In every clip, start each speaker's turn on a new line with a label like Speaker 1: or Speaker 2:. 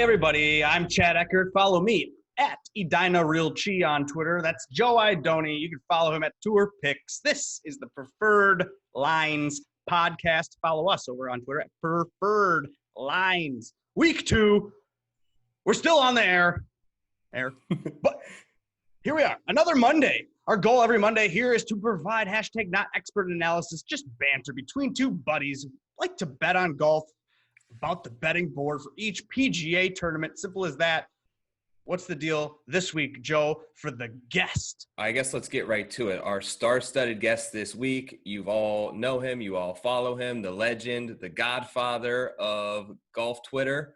Speaker 1: everybody, I'm Chad Eckert. Follow me at EdinaRealChi on Twitter. That's Joe Idone. You can follow him at Tour Picks. This is the Preferred Lines podcast. Follow us over on Twitter at Preferred Lines. Week 2, we're still on the air, but here we are, another Monday. Our goal every Monday here is to provide hashtag not expert analysis, just banter between two buddies who like to bet on golf, about the betting board for each PGA tournament. Simple as that. What's the deal this week, Joe, for the guest?
Speaker 2: I guess let's get right to it. Our star-studded guest this week, you all know him, you all follow him, the legend, the godfather of golf Twitter,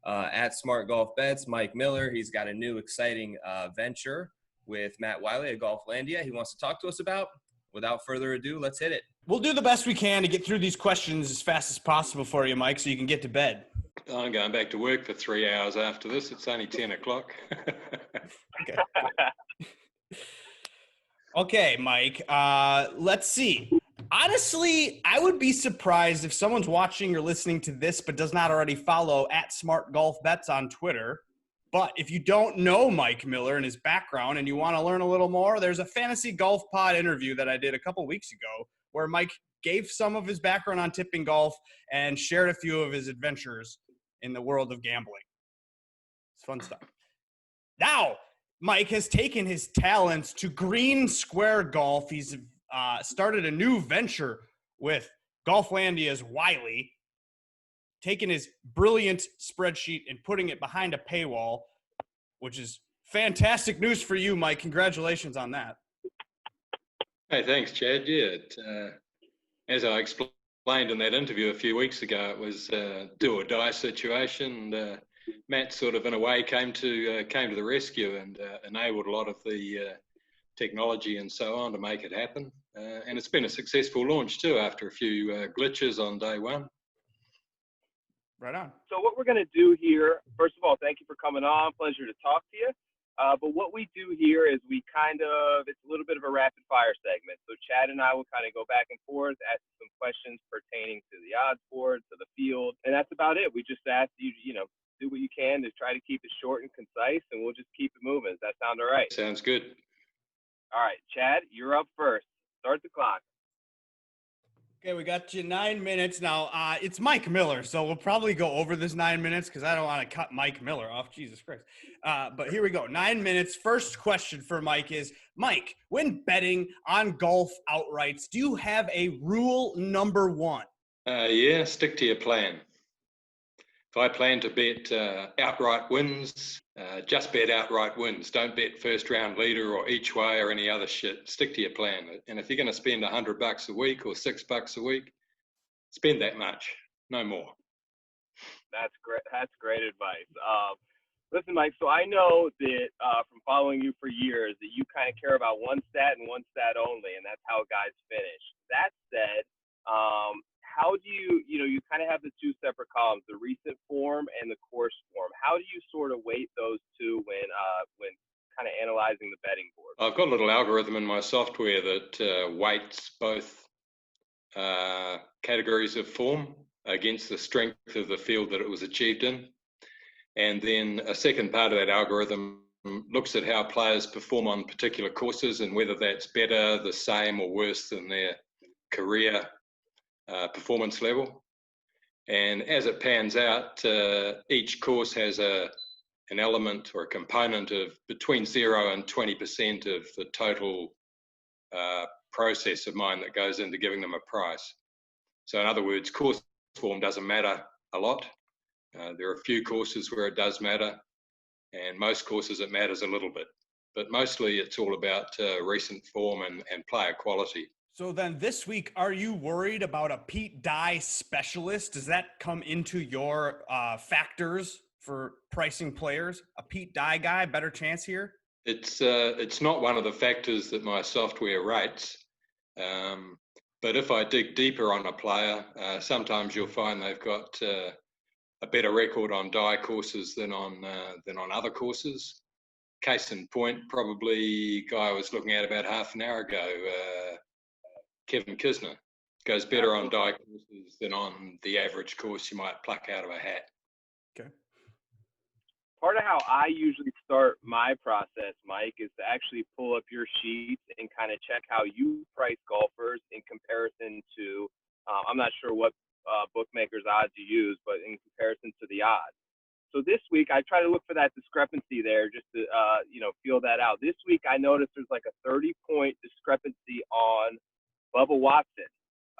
Speaker 2: at Smart Golf Bets, Mike Miller. He's got a new exciting venture with Matt Wiley at Golflandia he wants to talk to us about. Without further ado, let's hit it.
Speaker 1: We'll do the best we can to get through these questions as fast as possible for you, Mike, so you can get to bed.
Speaker 3: I'm going back to work for 3 hours after this. It's only 10 o'clock.
Speaker 1: Okay. Okay, Mike. Let's see. Honestly, I would be surprised if someone's watching or listening to this but does not already follow at Smart Golf Bets on Twitter. But if you don't know Mike Miller and his background and you want to learn a little more, there's a Fantasy Golf Pod interview that I did a couple weeks ago where Mike gave some of his background on tipping golf and shared a few of his adventures in the world of gambling. It's fun stuff. Now, Mike has taken his talents to Green Square Golf. He's started a new venture with Golflandia's Wiley, taking his brilliant spreadsheet and putting it behind a paywall, which is fantastic news for you, Mike. Congratulations on that.
Speaker 3: Hey, thanks, Chad. Yeah, as I explained in that interview a few weeks ago, it was a do or die situation. And, Matt sort of, in a way, came to the rescue and enabled a lot of the technology and so on to make it happen. And it's been a successful launch too, after a few glitches on day one.
Speaker 1: Right on.
Speaker 4: So what we're going to do here, first of all, thank you for coming on. Pleasure to talk to you. But what we do here is it's a little bit of a rapid fire segment. So Chad and I will kind of go back and forth, ask some questions pertaining to the odds board, to the field, and that's about it. We just ask you, do what you can to try to keep it short and concise, and we'll just keep it moving. Does that sound all right?
Speaker 3: Sounds good.
Speaker 4: All right, Chad, you're up first. Start the clock.
Speaker 1: Okay, we got you 9 minutes. Now, it's Mike Miller, so we'll probably go over this 9 minutes because I don't want to cut Mike Miller off. Jesus Christ. But here we go. 9 minutes. First question for Mike is, Mike, when betting on golf outrights, do you have a rule number one?
Speaker 3: Yeah, stick to your plan. If I plan to bet outright wins, just bet outright wins. Don't bet first round leader or each way or any other shit. Stick to your plan. And if you're going to spend $100 a week or $6 a week, spend that much, no more.
Speaker 4: That's great. That's great advice. Listen, Mike, so I know that from following you for years that you kind of care about one stat and one stat only, and that's how guys finish. That said, how do you kind of have the two separate columns, the recent form and the course form. How do you sort of weight those two when kind of analyzing the betting board?
Speaker 3: I've got a little algorithm in my software that weights both categories of form against the strength of the field that it was achieved in. And then a second part of that algorithm looks at how players perform on particular courses and whether that's better, the same, or worse than their career performance level. And as it pans out, each course has an element or a component of between 0 and 20% of the total process of mine that goes into giving them a price. So in other words, course form doesn't matter a lot. There are a few courses where it does matter, and most courses it matters a little bit. But mostly it's all about recent form and player quality.
Speaker 1: So then this week, are you worried about a Pete Dye specialist? Does that come into your factors for pricing players? A Pete Dye guy, better chance here?
Speaker 3: It's not one of the factors that my software rates. But if I dig deeper on a player, sometimes you'll find they've got a better record on Dye courses than on other courses. Case in point, probably guy I was looking at about half an hour ago, Kevin Kisner, goes better on Dye courses than on the average course you might pluck out of a hat.
Speaker 1: Okay.
Speaker 4: part of how I usually start my process, Mike, is to actually pull up your sheets and kind of check how you price golfers in comparison to, I'm not sure what bookmakers odds you use, but in comparison to the odds. So this week I try to look for that discrepancy there just to, feel that out. This week I noticed there's like a 30-point discrepancy on Bubba Watson.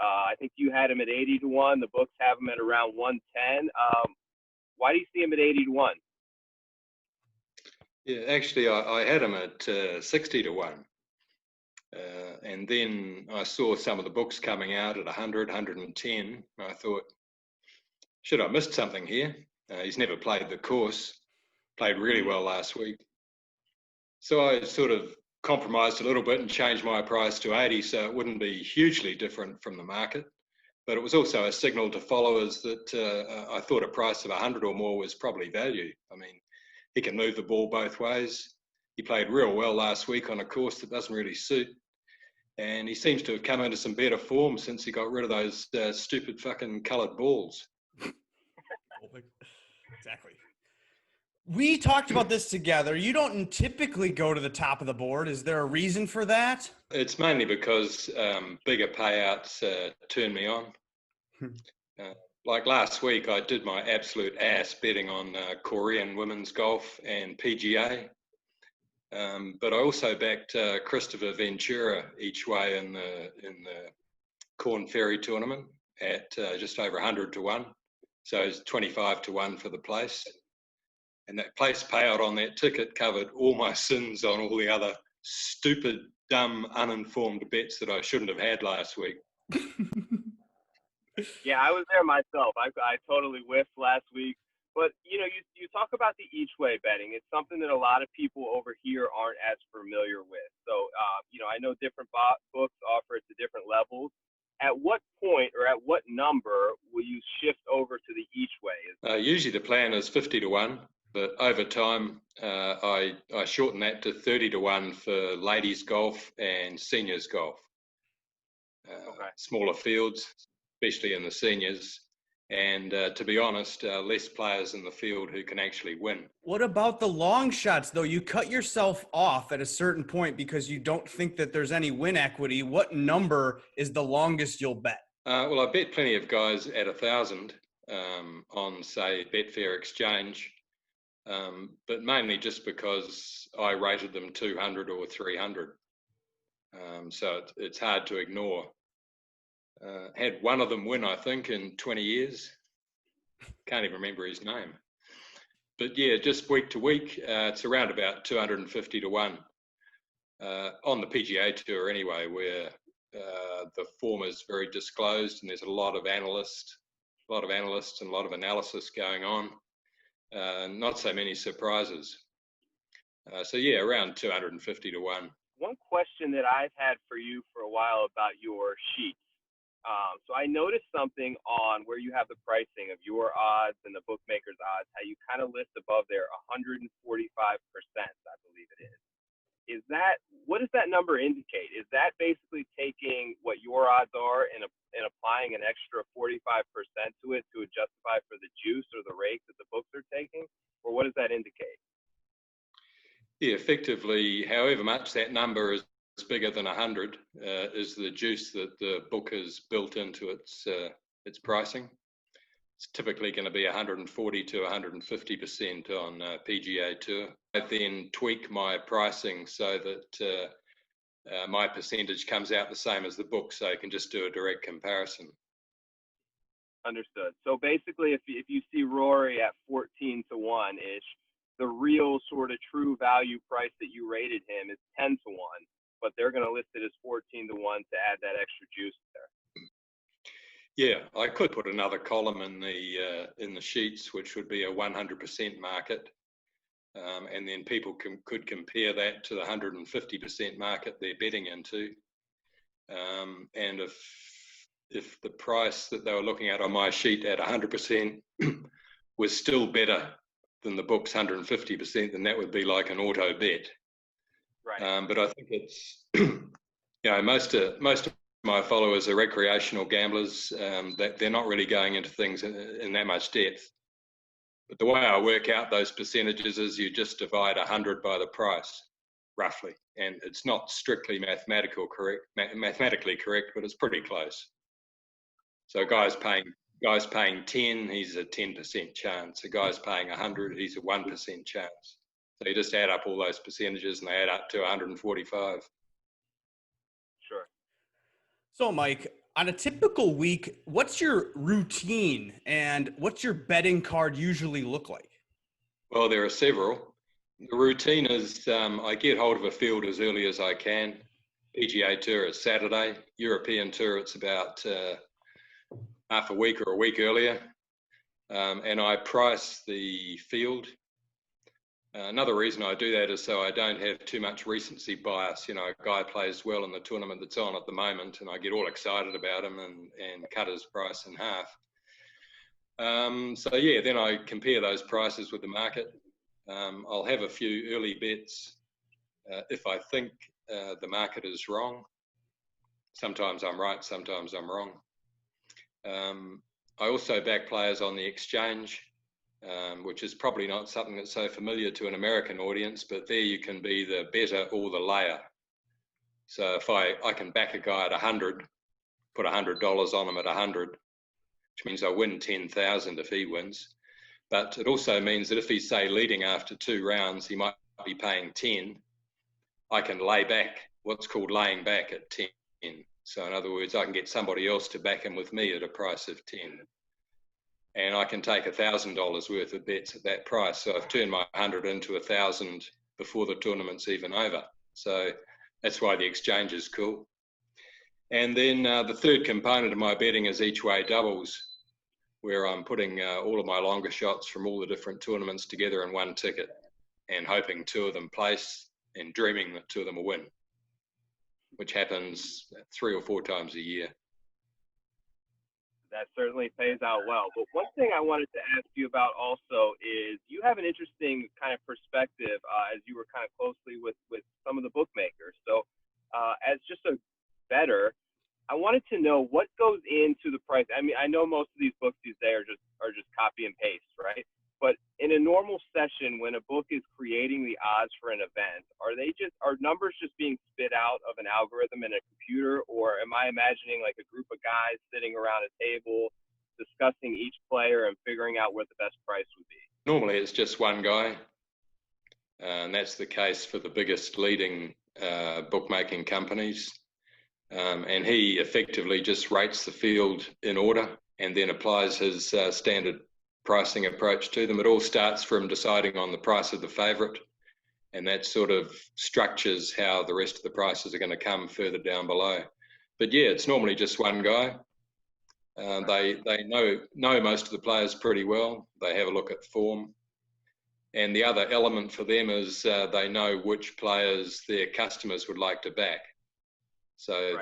Speaker 4: I think you had him at 80-1. The books have him at around 110. Why do you see him at 80-1?
Speaker 3: Yeah, actually, I had him at 60-1. And then I saw some of the books coming out at 100, 110. I thought, should I missed something here? He's never played the course, played really well last week. So I sort of compromised a little bit and changed my price to 80, so it wouldn't be hugely different from the market. But it was also a signal to followers that I thought a price of 100 or more was probably value. I mean, he can move the ball both ways. He played real well last week on a course that doesn't really suit. And he seems to have come into some better form since he got rid of those stupid fucking coloured balls.
Speaker 1: Exactly. We talked about this together. You don't typically go to the top of the board. Is there a reason for that?
Speaker 3: It's mainly because bigger payouts turn me on. Like last week, I did my absolute ass betting on Korean women's golf and PGA. But I also backed Christopher Ventura each way in the Corn Ferry tournament at just over 100-1. So it's 25-1 for the place. And that place payout on that ticket covered all my sins on all the other stupid, dumb, uninformed bets that I shouldn't have had last week.
Speaker 4: Yeah, I was there myself. I totally whiffed last week. But, you talk about the each way betting. It's something that a lot of people over here aren't as familiar with. So, I know different books offer it to different levels. At what point or at what number will you shift over to the each way?
Speaker 3: Usually the plan is 50-1, but over time I shorten that to 30-1 for ladies golf and seniors golf. Okay. Smaller fields, especially in the seniors. And to be honest, less players in the field who can actually win.
Speaker 1: What about the long shots, though? You cut yourself off at a certain point because you don't think that there's any win equity. What number is the longest you'll bet?
Speaker 3: Well, I bet plenty of guys at 1,000 on, say, Betfair Exchange, but mainly just because I rated them 200 or 300. So it's hard to ignore. Had one of them win, I think, in 20 years. Can't even remember his name. But yeah, just week to week, it's around about 250-1 on the PGA Tour anyway, where the form is very disclosed and there's a lot of analysts and a lot of analysis going on. Not so many surprises. So yeah, around 250-1.
Speaker 4: One question that I've had for you for a while about your sheets. So I noticed something on where you have the pricing of your odds and the bookmaker's odds, how you kind of list above there 145%, I believe it is. What does that number indicate? Is that basically taking what your odds are and applying an extra 45% to it to justify for the juice or the rake that the books are taking? Or what does that indicate?
Speaker 3: Yeah, effectively, however much that number is bigger than 100 is the juice that the book has built into its pricing. It's typically going to be 140 to 150% on PGA Tour. I then tweak my pricing so that my percentage comes out the same as the book, so I can just do a direct comparison.
Speaker 4: Understood. So basically, if you see Rory at 14-1-ish, the real sort of true value price that you rated him is 10-1. But they're going to list it as 14-1 to add that extra juice there.
Speaker 3: Yeah, I could put another column in the sheets, which would be a 100% market, and then people could compare that to the 150% market they're betting into. And if the price that they were looking at on my sheet at 100% was still better than the book's 150%, then that would be like an auto bet. Right. But I think it's, most of my followers are recreational gamblers, that they're not really going into things in that much depth. But the way I work out those percentages is you just divide 100 by the price, roughly. And it's not strictly mathematically correct, but it's pretty close. So a guy's paying 10, he's a 10% chance. A guy's paying 100, he's a 1% chance. So you just add up all those percentages and they add up to 145.
Speaker 4: Sure.
Speaker 1: So, Mike, on a typical week, what's your routine and what's your betting card usually look like?
Speaker 3: Well, there are several. The routine is I get hold of a field as early as I can. PGA Tour is Saturday. European Tour, it's about half a week or a week earlier. And I price the field. Another reason I do that is so I don't have too much recency bias. You know, a guy plays well in the tournament that's on at the moment and I get all excited about him and cut his price in half. So yeah, then I compare those prices with the market. I'll have a few early bets if I think the market is wrong. Sometimes I'm right, sometimes I'm wrong. I also back players on the exchange, which is probably not something that's so familiar to an American audience, but there you can be the better or the layer. So if I can back a guy at 100, put $100 on him at 100, which means I win 10,000 if he wins. But it also means that if he's, say, leading after 2 rounds, he might be paying 10. I can lay back, what's called laying back at 10. So in other words, I can get somebody else to back him with me at a price of 10. And I can take $1,000 worth of bets at that price. So I've turned my 100 into 1,000 before the tournament's even over. So that's why the exchange is cool. And then the third component of my betting is each way doubles, where I'm putting all of my longer shots from all the different tournaments together in one ticket and hoping 2 of them place and dreaming that 2 of them will win, which happens 3 or 4 times a year.
Speaker 4: That certainly pays out well. But one thing I wanted to ask you about also is you have an interesting kind of perspective as you were kind of closely with some of the bookmakers. So as just a bettor, I wanted to know what goes into the price. I mean, I know most of these books these days are just copy and paste, right? But in a normal session, when a book is creating the odds for an event, are numbers just being spit out of an algorithm in a computer, or am I imagining like a group of guys sitting around a table discussing each player and figuring out what the best price would be?
Speaker 3: Normally, it's just one guy, and that's the case for the biggest leading bookmaking companies. And he effectively just rates the field in order and then applies his standard pricing approach to them. It all starts from deciding on the price of the favourite, and that sort of structures how the rest of the prices are going to come further down below. But yeah, it's normally just one guy. They know most of the players pretty well. They have a look at form. And the other element for them is they know which players their customers would like to back. So right.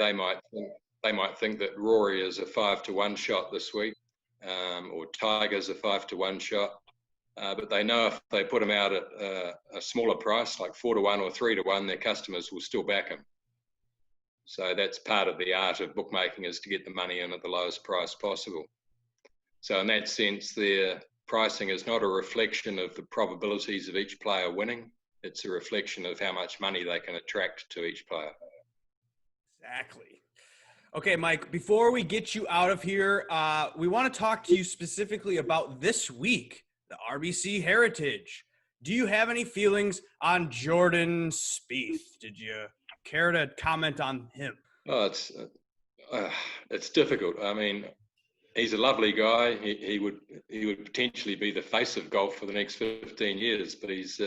Speaker 3: they might think that Rory is a 5-to-1 shot this week, or Tiger's a 5-to-1 shot. But they know if they put them out at a smaller price, like 4-to-1 or 3-to-1, their customers will still back them. So that's part of the art of bookmaking, is to get the money in at the lowest price possible. So in that sense, their pricing is not a reflection of the probabilities of each player winning. It's a reflection of how much money they can attract to each player.
Speaker 1: Exactly. Okay, Mike, before we get you out of here, we want to talk to you specifically about this week, the RBC Heritage. Do you have any feelings on Jordan Spieth? Did you care to comment on him?
Speaker 3: Oh, it's difficult. I mean, he's a lovely guy. He would potentially be the face of golf for the next 15 years, but he's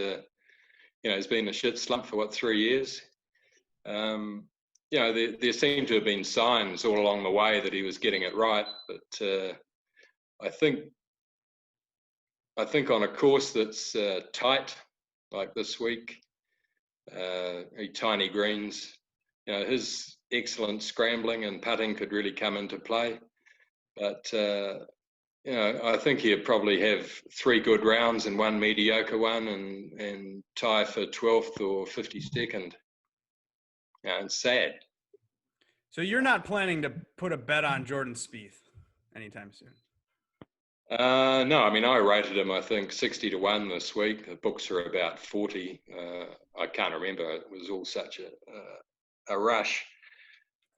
Speaker 3: he's been in a shit slump for 3 years. There seem to have been signs all along the way that he was getting it right, but I think on a course that's tight, like this week, tiny greens, his excellent scrambling and putting could really come into play. But I think he'd probably have 3 good rounds and 1 mediocre one, and tie for 12th or 52nd. And sad.
Speaker 1: So you're not planning to put a bet on Jordan Spieth anytime soon?
Speaker 3: No, I mean, I rated him, I think, 60-1 this week. The books are about 40. I can't remember. It was all such a rush.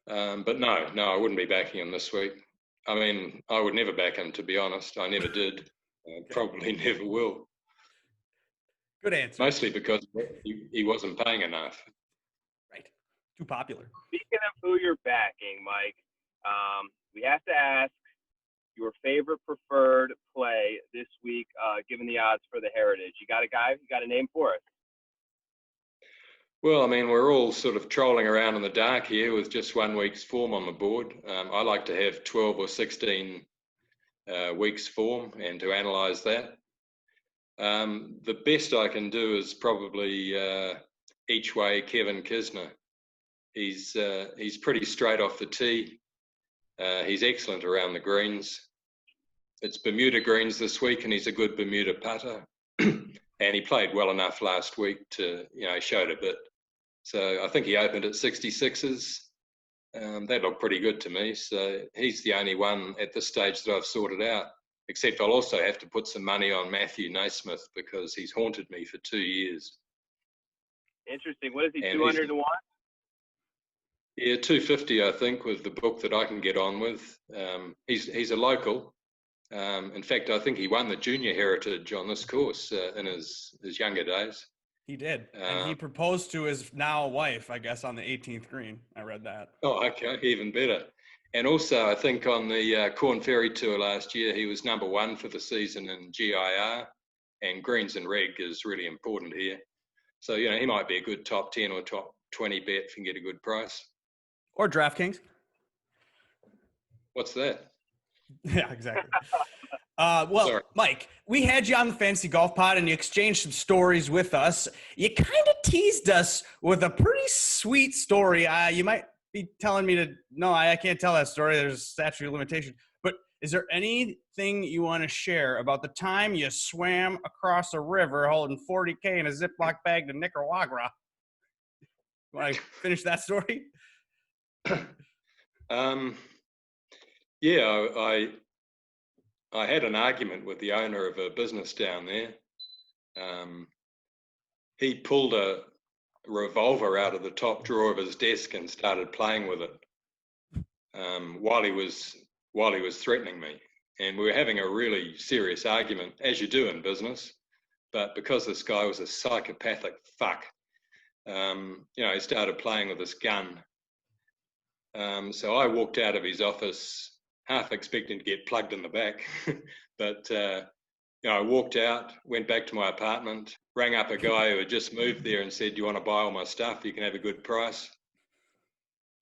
Speaker 3: But no, I wouldn't be backing him this week. I mean, I would never back him, to be honest. I never did. Probably never will.
Speaker 1: Good answer.
Speaker 3: Mostly because he wasn't paying enough.
Speaker 1: Right. Too popular.
Speaker 4: Speaking of who you're backing, Mike, we have to ask your favorite preferred play this week, given the odds for the Heritage. You got a guy? You got a name for us?
Speaker 3: Well, I mean, we're all sort of trolling around in the dark here with just 1 week's form on the board. I like to have 12 or 16 weeks form and to analyse that. The best I can do is probably each way Kevin Kisner. He's pretty straight off the tee. He's excellent around the greens. It's Bermuda greens this week, and he's a good Bermuda putter. And he played well enough last week to, showed a bit. So I think he opened at 66s. That looked pretty good to me. So he's the only one at this stage that I've sorted out. Except I'll also have to put some money on Matthew Naismith because he's haunted me for 2 years.
Speaker 4: Interesting. What is he, 200 to 1?
Speaker 3: Yeah, 250, I think, with the book that I can get on with. He's a local. In fact, I think he won the Junior Heritage on this course in his younger days.
Speaker 1: He did. And he proposed to his now wife, I guess, on the 18th green. I read that.
Speaker 3: Oh, okay. Even better. And also, I think on the Corn Ferry Tour last year, he was number 1 for the season in GIR. And greens and reg is really important here. So, he might be a good top 10 or top 20 bet if you can get a good price.
Speaker 1: Or DraftKings.
Speaker 3: What's that?
Speaker 1: Yeah, exactly. Sorry. Mike, we had you on the Fantasy Golf Pod and you exchanged some stories with us. You kind of teased us with a pretty sweet story. You might be telling me no, I can't tell that story. There's a statute of limitation. But is there anything you want to share about the time you swam across a river holding 40K in a Ziploc bag to Nicaragua? You want to finish that story?
Speaker 3: Yeah, I had an argument with the owner of a business down there. He pulled a revolver out of the top drawer of his desk and started playing with it while he was threatening me. And we were having a really serious argument, as you do in business. But because this guy was a psychopathic fuck, he started playing with this gun. So I walked out of his office half expecting to get plugged in the back. But, I walked out, went back to my apartment, rang up a guy who had just moved there and said, "Do you want to buy all my stuff? You can have a good price."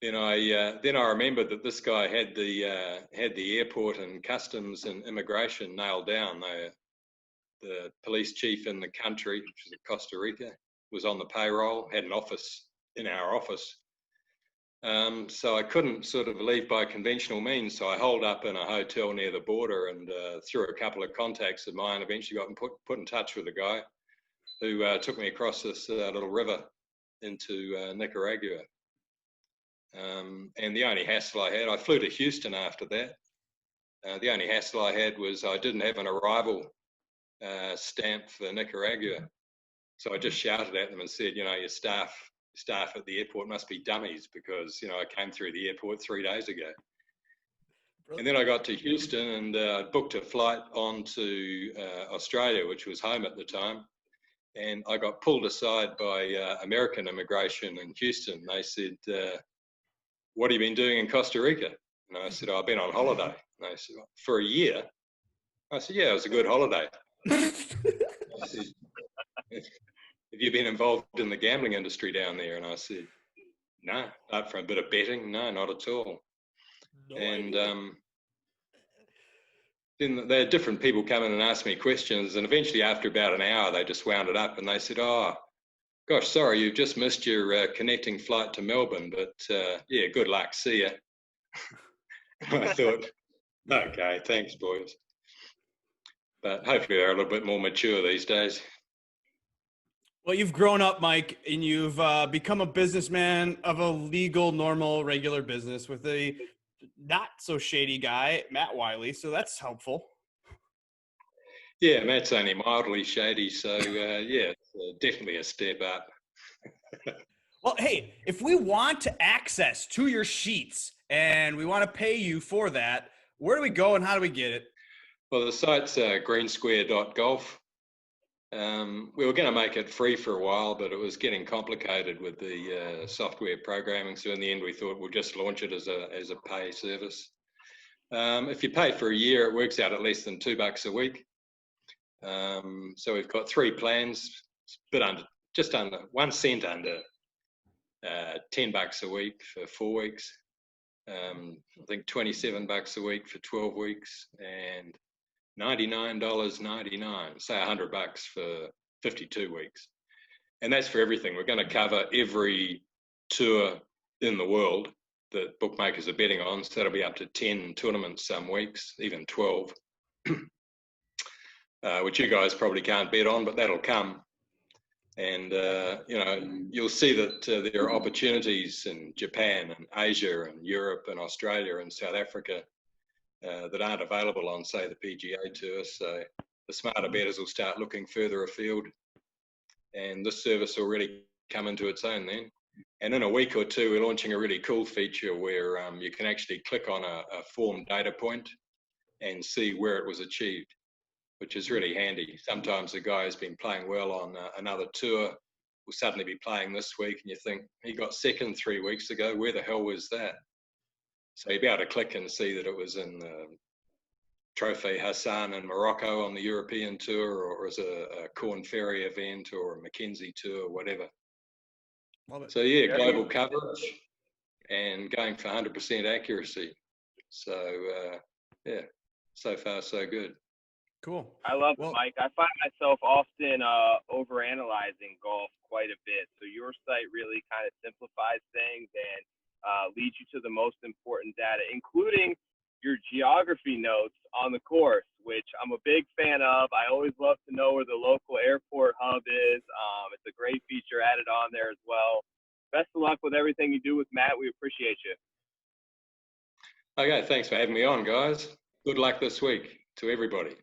Speaker 3: Then I remembered that this guy had the airport and customs and immigration nailed down. The police chief in the country, which is Costa Rica, was on the payroll, had an office in our office. So I couldn't sort of leave by conventional means. So I holed up in a hotel near the border and through a couple of contacts of mine, eventually got put in touch with a guy who took me across this little river into Nicaragua. And the only hassle I had, I flew to Houston after that. The only hassle I had was I didn't have an arrival stamp for Nicaragua. So I just shouted at them and said, your staff at the airport must be dummies because, I came through the airport 3 days ago. And then I got to Houston and booked a flight on to Australia, which was home at the time. And I got pulled aside by American immigration in Houston. They said, "What have you been doing in Costa Rica?" And I said, "I've been on holiday." And they said, "For a year?" I said, "Yeah, it was a good holiday." I said, "Have you been involved in the gambling industry down there?" And I said, "No, apart from a bit of betting, no, not at all." And then they had different people come in and ask me questions. And eventually, after about an hour, they just wound it up and they said, "Oh, gosh, sorry, you've just missed your connecting flight to Melbourne, but yeah, good luck, see ya." I thought, okay, thanks, boys. But hopefully they're a little bit more mature these days.
Speaker 1: Well, you've grown up, Mike, and you've become a businessman of a legal, normal, regular business with a not so shady guy, Matt Wiley. So that's helpful.
Speaker 3: Yeah, Matt's only mildly shady, so yeah, it's definitely a step up.
Speaker 1: Well, hey, if we want to access to your sheets and we want to pay you for that, where do we go and how do we get it?
Speaker 3: Well, the site's greensquare.golf. We were going to make it free for a while, but it was getting complicated with the software programming. So in the end, we thought we'll just launch it as a pay service. If you pay for a year, it works out at less than $2 a week. So we've got 3 plans, just under 1 cent under $10 a week for 4 weeks. I think $27 a week for 12 weeks, and $99.99, say $100 for 52 weeks. And that's for everything. We're going to cover every tour in the world that bookmakers are betting on. So that'll be up to 10 tournaments some weeks, even 12, which you guys probably can't bet on, but that'll come. And, you'll see that there are opportunities in Japan and Asia and Europe and Australia and South Africa that aren't available on, say, the PGA Tour. So the smarter bettors will start looking further afield, and this service will really come into its own then. And in a week or two, we're launching a really cool feature where you can actually click on a form data point and see where it was achieved, which is really handy. Sometimes a guy who's been playing well on another tour will suddenly be playing this week, and you think, he got second 3 weeks ago, where the hell was that? So you'll be able to click and see that it was in Trophy Hassan in Morocco on the European Tour, or as a Corn Ferry event, or a Mackenzie Tour, or whatever.
Speaker 1: Love it.
Speaker 3: So yeah, global coverage and going for 100% accuracy. So yeah, so far so good.
Speaker 1: Cool.
Speaker 4: I love it, Mike. I find myself often overanalyzing golf quite a bit. So your site really kind of simplifies things and leads you to the most important data, including your geography notes on the course, which I'm a big fan of. I always love to know where the local airport hub is. It's a great feature added on there as well. Best of luck with everything you do with Matt. We appreciate you.
Speaker 3: Okay, thanks for having me on, guys. Good luck this week to everybody.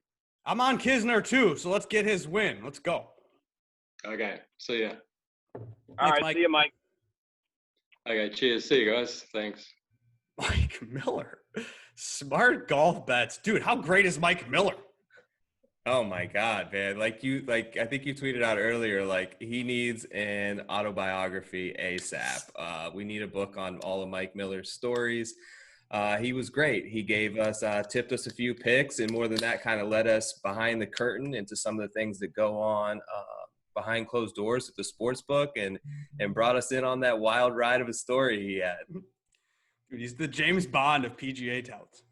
Speaker 1: I'm on Kisner too, so let's get his win. Let's go.
Speaker 3: Okay, see ya.
Speaker 4: All right,
Speaker 1: Mike.
Speaker 4: see you, Mike.
Speaker 3: Okay, cheers. See you guys. Thanks.
Speaker 1: Mike Miller. Smart golf bets. Dude, how great is Mike Miller?
Speaker 2: Oh my God, man. I think you tweeted out earlier, he needs an autobiography ASAP. We need a book on all of Mike Miller's stories. He was great. He gave us, tipped us a few picks, and more than that, kind of led us behind the curtain into some of the things that go on behind closed doors at the sports book, and brought us in on that wild ride of a story he had.
Speaker 1: Dude, he's the James Bond of PGA touts.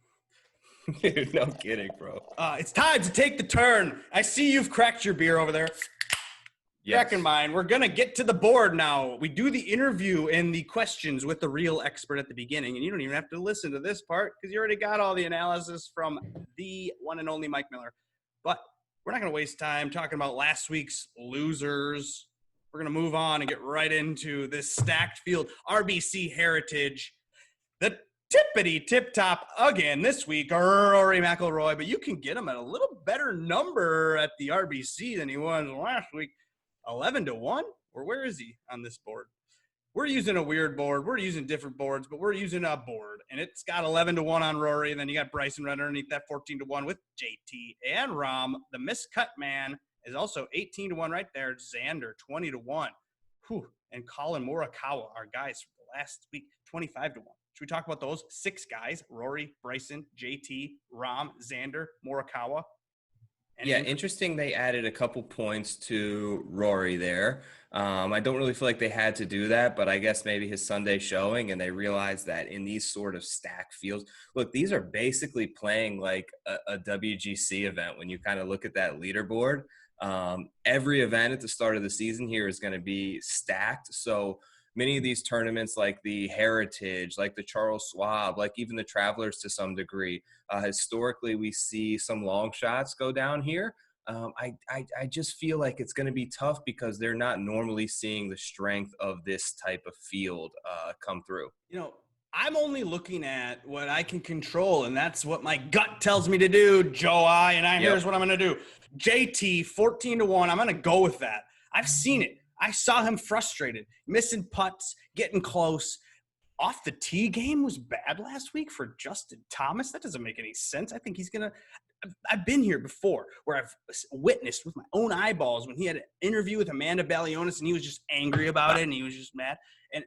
Speaker 2: Dude, no kidding, bro.
Speaker 1: It's time to take the turn. I see you've cracked your beer over there.
Speaker 2: Yes.
Speaker 1: Cracking mine. We're going to get to the board now. We do the interview and the questions with the real expert at the beginning, and you don't even have to listen to this part because you already got all the analysis from the one and only Mike Miller. But we're not going to waste time talking about last week's losers. We're going to move on and get right into this stacked field. RBC Heritage. The tippity tip top again this week, Rory McIlroy, but you can get him at a little better number at the RBC than he was last week. 11-1, or where is he on this board? We're using a weird board. We're using different boards, but we're using a board, and it's got 11-1 on Rory, and then you got Bryson right underneath that 14-1 with JT and Rahm. The miscut man is also 18-1 right there. Xander 20-1. Whew. And Colin Morikawa, our guys from the last week, 25-1. Should we talk about those 6 guys? Rory, Bryson, JT, Rahm, Xander, Morikawa.
Speaker 2: Yeah, interesting. They added a couple points to Rory there. I don't really feel like they had to do that, but I guess maybe his Sunday showing, and they realized that in these sort of stacked fields, look, these are basically playing like a WGC event when you kind of look at that leaderboard. Every event at the start of the season here is going to be stacked. So many of these tournaments, like the Heritage, like the Charles Schwab, like even the Travelers to some degree, historically we see some long shots go down here. I just feel like it's going to be tough because they're not normally seeing the strength of this type of field come through.
Speaker 1: You know, I'm only looking at what I can control, and that's what my gut tells me to do, Joe I. And here's what I'm going to do. JT, 14-1. I'm going to go with that. I've seen it. I saw him frustrated, missing putts, getting close. Off the tee game was bad last week for Justin Thomas. That doesn't make any sense. I think he's going to – I've been here before where I've witnessed with my own eyeballs when he had an interview with Amanda Balionis and he was just angry about it and he was just mad. And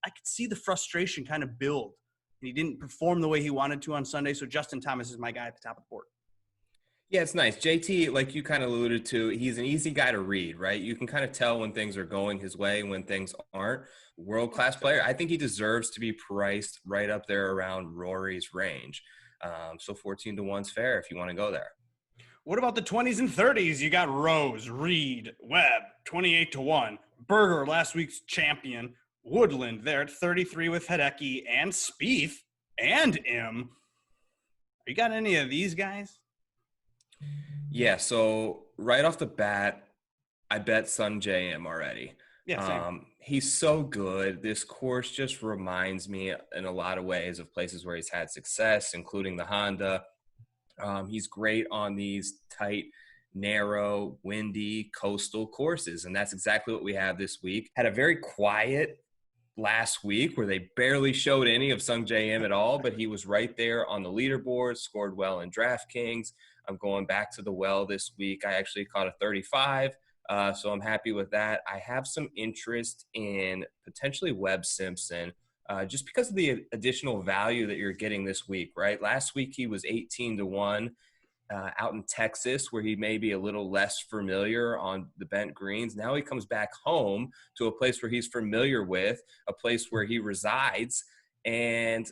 Speaker 1: I could see the frustration kind of build. And he didn't perform the way he wanted to on Sunday, so Justin Thomas is my guy at the top of the board.
Speaker 2: Yeah, it's nice. JT, like you kind of alluded to, he's an easy guy to read, right? You can kind of tell when things are going his way and when things aren't. World-class player. I think he deserves to be priced right up there around Rory's range. So 14-1 is fair if you want to go there.
Speaker 1: What about the 20s and 30s? You got Rose, Reed, Webb, 28-1. Berger, last week's champion. Woodland there at 33 with Hideki and Spieth and M. You got any of these guys?
Speaker 2: Yeah, so right off the bat, I bet Sun JM already.
Speaker 1: Yeah,
Speaker 2: he's so good. This course just reminds me in a lot of ways of places where he's had success, including the Honda. He's great on these tight, narrow, windy, coastal courses, and that's exactly what we have this week. Had a very quiet last week where they barely showed any of Sung J M at all, but he was right there on the leaderboard, scored well in DraftKings. I'm going back to the well this week. I actually caught a 35, so I'm happy with that. I have some interest in potentially Webb Simpson, just because of the additional value that you're getting this week, right? Last week he was 18-1 out in Texas, where he may be a little less familiar on the bent greens. Now he comes back home to a place where he's familiar with, a place where he resides, and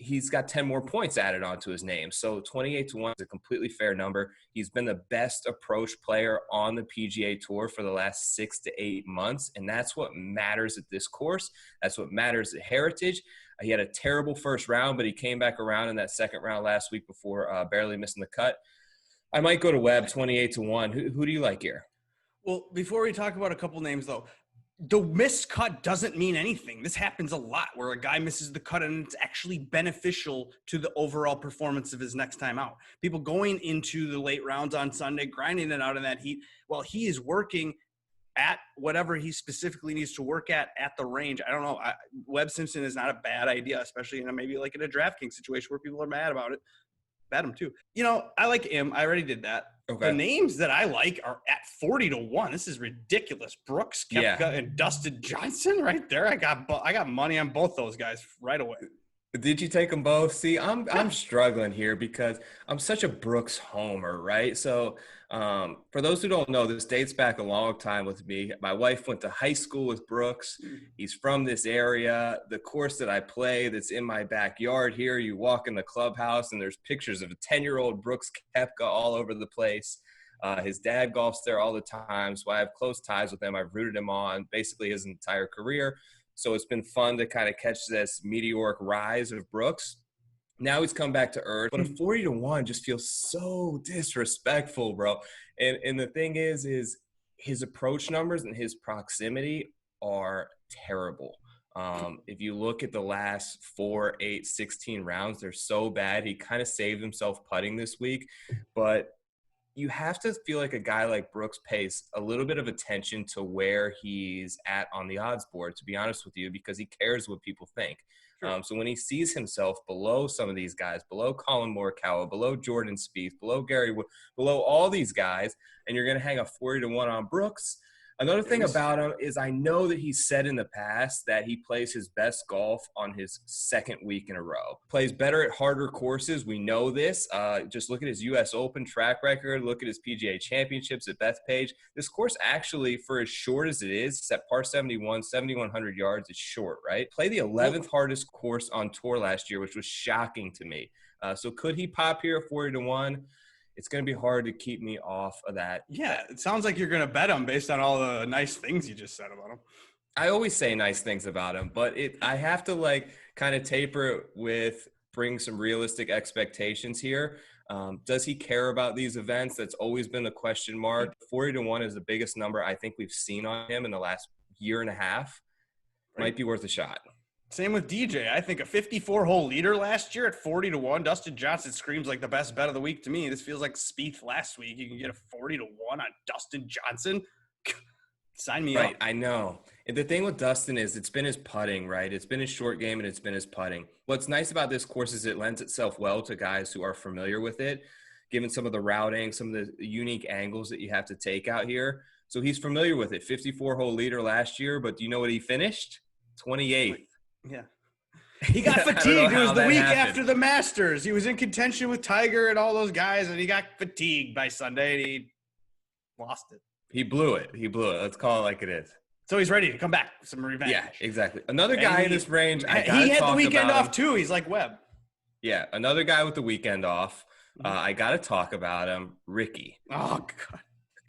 Speaker 2: he's got 10 more points added onto his name. So 28-1 is a completely fair number. He's been the best approach player on the PGA Tour for the last 6 to 8 months, and that's what matters at this course. That's what matters at Heritage. He had a terrible first round, but he came back around in that second round last week before barely missing the cut. I might go to Webb, 28-1. Who do you like here?
Speaker 1: Well, before we talk about a couple names, though, the missed cut doesn't mean anything. This happens a lot where a guy misses the cut and it's actually beneficial to the overall performance of his next time out. People going into the late rounds on Sunday, grinding it out in that heat, while he is working at whatever he specifically needs to work at the range. I don't know. Webb Simpson is not a bad idea, especially maybe like in a DraftKings situation where people are mad about it. Bet him too. I like him. I already did that. Okay. The names that I like are at 40-1. This is ridiculous. Brooks, Koepka, and Dustin Johnson right there. I got money on both those guys right away.
Speaker 2: Did you take them both? See, I'm struggling here because I'm such a Brooks homer, right? So for those who don't know, this dates back a long time with me. My wife went to high school with Brooks. He's from this area. The course that I play that's in my backyard here, you walk in the clubhouse and there's pictures of a 10-year-old Brooks Koepka all over the place. His dad golfs there all the time, so I have close ties with him. I've rooted him on basically his entire career. So it's been fun to kind of catch this meteoric rise of Brooks. Now he's come back to earth, but a 40-1 just feels so disrespectful, bro. And the thing is his approach numbers and his proximity are terrible. If you look at the last 4, 8, 16 rounds, they're so bad. He kind of saved himself putting this week, but you have to feel like a guy like Brooks pays a little bit of attention to where he's at on the odds board, to be honest with you, because he cares what people think. Sure. So when he sees himself below some of these guys, below Colin Morikawa, below Jordan Spieth, below Gary Wood, below all these guys, and you're going to hang a 40-1 on Brooks. Another thing about him is I know that he's said in the past that he plays his best golf on his second week in a row. Plays better at harder courses. We know this. Just look at his U.S. Open track record. Look at his PGA Championships at Bethpage. This course actually, for as short as it is, it's at par 71, 7,100 yards. It's short, right? Play the 11th hardest course on tour last year, which was shocking to me. So could he pop here at 40-1? It's going to be hard to keep me off of that.
Speaker 1: Yeah, it sounds like you're going to bet him based on all the nice things you just said about him.
Speaker 2: I always say nice things about him, but I have to kind of taper it with bring some realistic expectations here. Does he care about these events? That's always been a question mark. 40-1 is the biggest number I think we've seen on him in the last year and a half. Might be worth a shot.
Speaker 1: Same with DJ. I think a 54-hole leader last year at 40-1. Dustin Johnson screams like the best bet of the week to me. This feels like Spieth last week. You can get a 40-1 on Dustin Johnson. Sign me up.
Speaker 2: Right, I know. And the thing with Dustin is it's been his putting, right? It's been his short game and it's been his putting. What's nice about this course is it lends itself well to guys who are familiar with it, given some of the routing, some of the unique angles that you have to take out here. So he's familiar with it. 54-hole leader last year, but do you know what he finished? 28th.
Speaker 1: Yeah. He got fatigued. It was the week
Speaker 2: happened.
Speaker 1: after the Masters. He was in contention with Tiger and all those guys, and he got fatigued by Sunday, and he lost it.
Speaker 2: He blew it. Let's call it like it is.
Speaker 1: So he's ready to come back. Some revenge.
Speaker 2: Yeah, exactly. Another guy in this range.
Speaker 1: He had the weekend off, too. He's like Webb.
Speaker 2: Yeah, another guy with the weekend off. I got to talk about him, Ricky.
Speaker 1: Oh, God.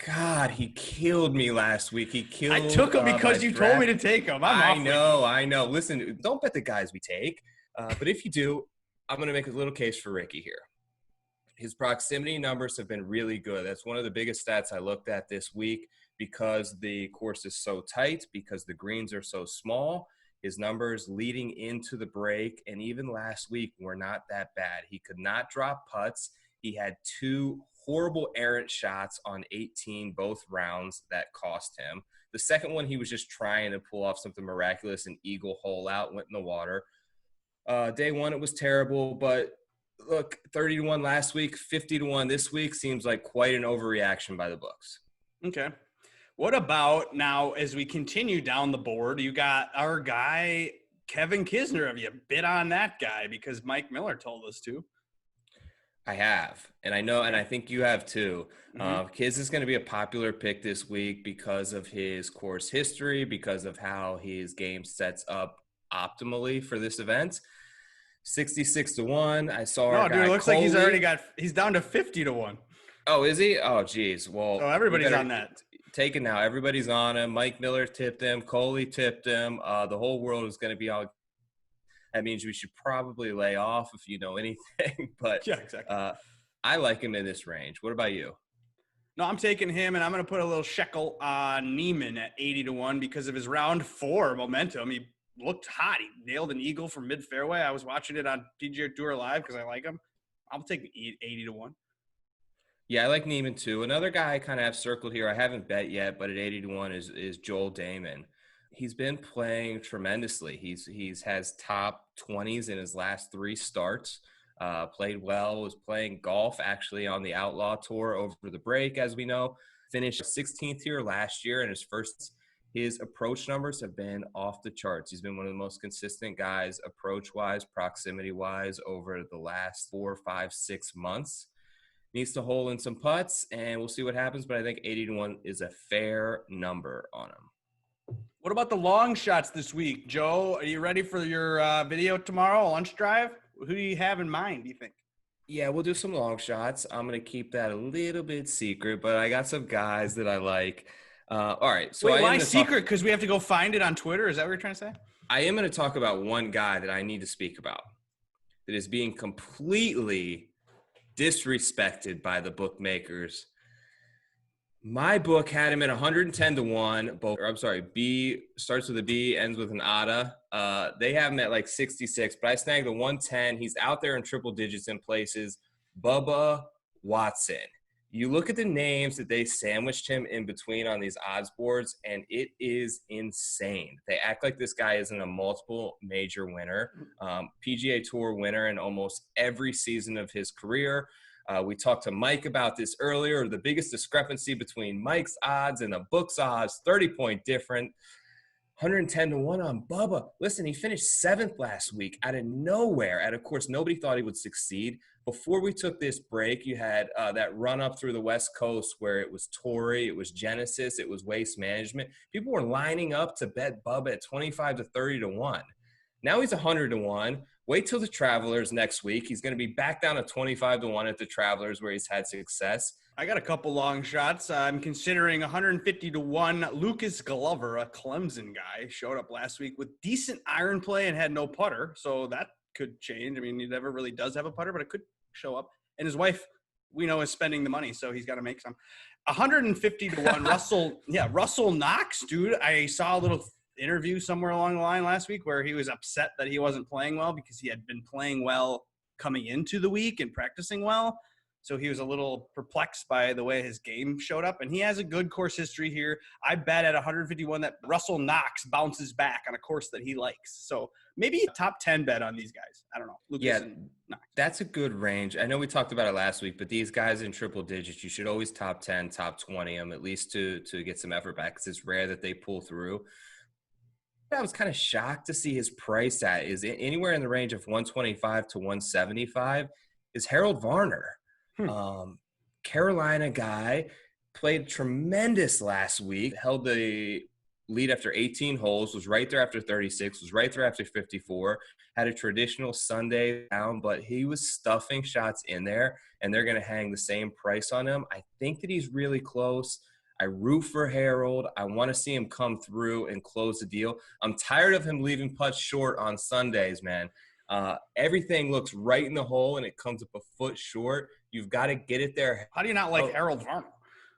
Speaker 2: God, he killed me last week. I
Speaker 1: took him because you told me to take him.
Speaker 2: I know. Listen, don't bet the guys we take. But if you do, I'm going to make a little case for Ricky here. His proximity numbers have been really good. That's one of the biggest stats I looked at this week because the course is so tight, because the greens are so small. His numbers leading into the break and even last week were not that bad. He could not drop putts. He had 2 horrible errant shots on 18 both rounds that cost him. The second one, he was just trying to pull off something miraculous, an eagle hole out, went in the water. Day one, it was terrible, but look, 30-1 last week, 50-1 this week seems like quite an overreaction by the books.
Speaker 1: Okay. What about now as we continue down the board, you got our guy, Kevin Kisner. Have you bid on that guy? Because Mike Miller told us to.
Speaker 2: I have, and I know, and I think you have too. Kiz is going to be a popular pick this week because of his course history, because of how his game sets up optimally for this event. 66-1. I saw.
Speaker 1: No, dude, it looks like he's down to 50-1.
Speaker 2: Oh, is he? Oh, geez. Well,
Speaker 1: so everybody's on that.
Speaker 2: Taken now. Everybody's on him. Mike Miller tipped him. Coley tipped him. The whole world is going to be on. That means we should probably lay off if you know anything. But
Speaker 1: yeah, exactly.
Speaker 2: I like him in this range. What about you?
Speaker 1: No, I'm taking him, and I'm going to put a little shekel on Neiman at 80-1 because of his round 4 momentum. He looked hot. He nailed an eagle from mid-fairway. I was watching it on PGA Tour Live because I like him. I'll take 80-1.
Speaker 2: Yeah, I like Neiman too. Another guy I kind of have circled here, I haven't bet yet, but at 80-1 is Joel Damon. He's been playing tremendously. He's has top 20s in his last 3 starts. Played well, was playing golf actually on the Outlaw Tour over the break, as we know. Finished 16th here last year in his approach numbers have been off the charts. He's been one of the most consistent guys approach-wise, proximity-wise over the last 4, 5, 6 months. Needs to hole in some putts, and we'll see what happens, but I think 80-1 is a fair number on him.
Speaker 1: What about the long shots this week? Joe, are you ready for your video tomorrow, lunch drive? Who do you have in mind, do you think?
Speaker 2: Yeah, we'll do some long shots. I'm going to keep that a little bit secret, but I got some guys that I like. All right. So
Speaker 1: wait, why secret? Because we have to go find it on Twitter? Is that what you're trying to say?
Speaker 2: I am going to talk about one guy that I need to speak about that is being completely disrespected by the bookmakers. My book had him at 110-1. B starts with a B, ends with an Ada. They have him at like 66, but I snagged the 110. He's out there in triple digits in places. Bubba Watson. You look at the names that they sandwiched him in between on these odds boards, and it is insane. They act like this guy isn't a multiple major winner, PGA Tour winner in almost every season of his career. We talked to Mike about this earlier. The biggest discrepancy between Mike's odds and the book's odds, 30-point difference. 110-1 on Bubba. Listen, he finished 7th last week out of nowhere. And of course, nobody thought he would succeed. Before we took this break, you had that run up through the West Coast where it was Torrey, it was Genesis, it was Waste Management. People were lining up to bet Bubba at 25-30-1. Now he's 100-1. Wait till the Travelers next week. He's going to be back down to 25-1 at the Travelers where he's had success.
Speaker 1: I got a couple long shots. I'm considering 150-1. Lucas Glover, a Clemson guy, showed up last week with decent iron play and had no putter. So that could change. I mean, he never really does have a putter, but it could show up. And his wife, we know, is spending the money, so he's got to make some. 150-1. Russell Knox, dude. I saw a little interview somewhere along the line last week where he was upset that he wasn't playing well because he had been playing well coming into the week and practicing well. So he was a little perplexed by the way his game showed up. And he has a good course history here. I bet at 151 that Russell Knox bounces back on a course that he likes. So maybe a top 10 bet on these guys. I don't know. Lucas and Knox.
Speaker 2: That's a good range. I know we talked about it last week, but these guys in triple digits, you should always top 10, top 20 them, at least to get some effort back, because it's rare that they pull through. I was kind of shocked to see his price at is anywhere in the range of 125 to 175 is Harold Varner. Carolina guy, played tremendous last week, held the lead after 18 holes, was right there after 36, was right there after 54, had a traditional Sunday down, but he was stuffing shots in there, and they're going to hang the same price on him. I think that he's really close. I root for Harold. I want to see him come through and close the deal. I'm tired of him leaving putts short on Sundays, man. Everything looks right in the hole, and it comes up a foot short. You've got to get it there.
Speaker 1: How do you not like Harold Varner?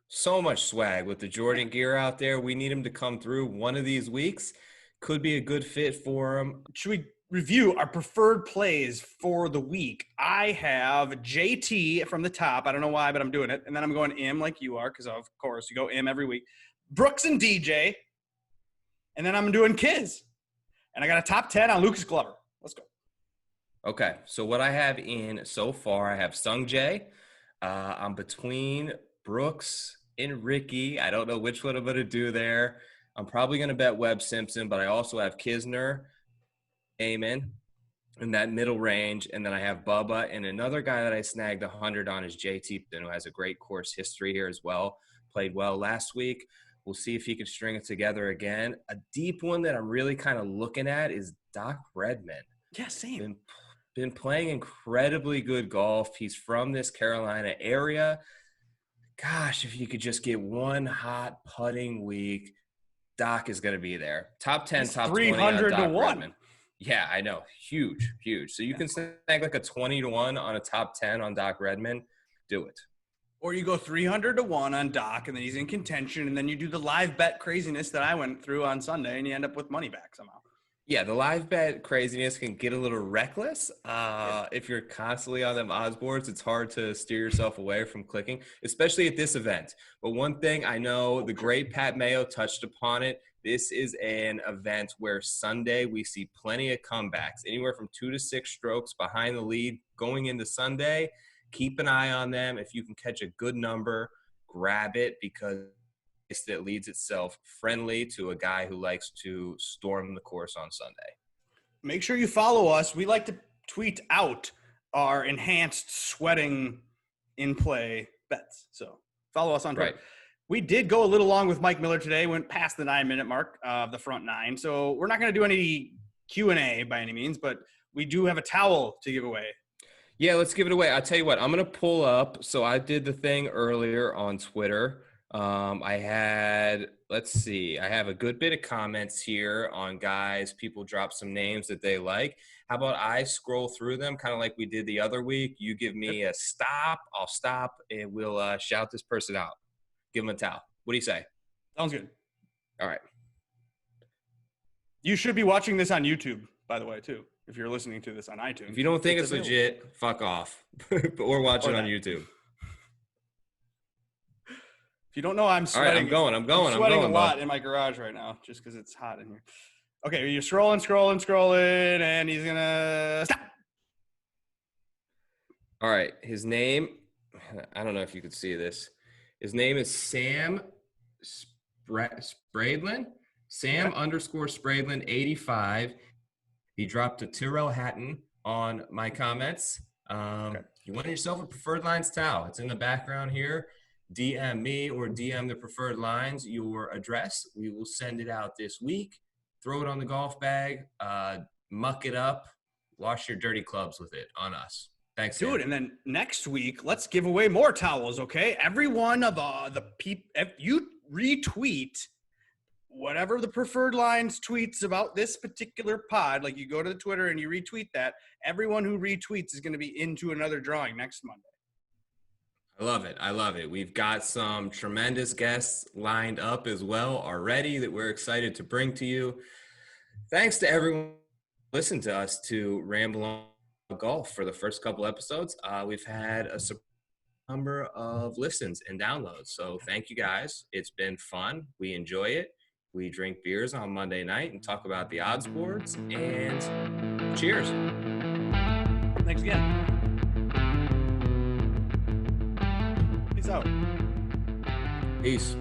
Speaker 2: So much swag with the Jordan gear out there. We need him to come through one of these weeks. Could be a good fit for him.
Speaker 1: Should we review our preferred plays for the week? I have JT from the top. I don't know why, but I'm doing it. And then I'm going M like you are, because of course you go M every week. Brooks and DJ. And then I'm doing Kiz. And I got a top 10 on Lucas Glover. Let's go.
Speaker 2: Okay, so what I have in so far, I have Sung Jae. I'm between Brooks and Ricky. I don't know which one I'm going to do there. I'm probably going to bet Webb Simpson, but I also have Kisner, Amen, in that middle range. And then I have Bubba. And another guy that I snagged 100 on is JT, who has a great course history here as well. Played well last week. We'll see if he can string it together again. A deep one that I'm really kind of looking at is Doc Redman.
Speaker 1: Yeah, same.
Speaker 2: Been playing incredibly good golf. He's from this Carolina area. Gosh, if you could just get one hot putting week, Doc is going to be there. Top 10, top 20 on
Speaker 1: 300
Speaker 2: Doc
Speaker 1: to 1.
Speaker 2: Redman. Yeah, I know. Huge, huge. So you can snag like a 20 to 1 on a top 10 on Doc Redman. Do it.
Speaker 1: Or you go 300 to 1 on Doc, and then he's in contention, and then you do the live bet craziness that I went through on Sunday, and you end up with money back somehow.
Speaker 2: Yeah, the live bet craziness can get a little reckless. If you're constantly on them odds boards, it's hard to steer yourself away from clicking, especially at this event. But one thing I know, the great Pat Mayo touched upon it. This is an event where Sunday we see plenty of comebacks, anywhere from 2 to 6 strokes behind the lead going into Sunday. Keep an eye on them. If you can catch a good number, grab it, because that leads itself friendly to a guy who likes to storm the course on Sunday.
Speaker 1: Make sure you follow us. We like to tweet out our enhanced sweating in play bets. So follow us on Twitter.
Speaker 2: Right.
Speaker 1: We did go a little long with Mike Miller today, went past the 9-minute mark of the front 9. So we're not going to do any Q&A by any means, but we do have a towel to give away.
Speaker 2: Yeah, let's give it away. I'll tell you what, I'm going to pull up. So I did the thing earlier on Twitter. I have a good bit of comments here on guys. People drop some names that they like. How about I scroll through them kind of like we did the other week? You give me a stop, I'll stop, and we'll shout this person out. Give them a towel. What do you say?
Speaker 1: Sounds good.
Speaker 2: All right.
Speaker 1: You should be watching this on YouTube, by the way, too, if you're listening to this on iTunes.
Speaker 2: If you don't think it's legit, fuck off. Or watch it on YouTube.
Speaker 1: If you don't know, I'm sweating.
Speaker 2: All right, I'm going.
Speaker 1: I'm sweating a lot in my garage right now just because it's hot in here. Okay, you're scrolling, and he's going to stop.
Speaker 2: All right, his name, I don't know if you could see this. His name is Sam Spradlin. Sam _Spradlin 85. He dropped a Tyrrell Hatton on my comments. You want yourself a Preferred Lines towel. It's in the background here. DM me or DM the Preferred Lines your address. We will send it out this week. Throw it on the golf bag, muck it up, wash your dirty clubs with it on us. Thanks,
Speaker 1: do
Speaker 2: Sam.
Speaker 1: it. And then next week, let's give away more towels, okay? Every one of the people, if you retweet whatever the Preferred Lines tweets about this particular pod, like you go to the Twitter and you retweet that, everyone who retweets is going to be into another drawing next Monday.
Speaker 2: I I love it. I love it. We've got some tremendous guests lined up as well already that we're excited to bring to you. Thanks to everyone who listened to us to ramble on golf for the first couple episodes. We've had a number of listens and downloads. So thank you guys. It's been fun. We enjoy it. We drink beers on Monday night and talk about the odds boards. And cheers.
Speaker 1: Thanks again. Peace out.
Speaker 2: Peace.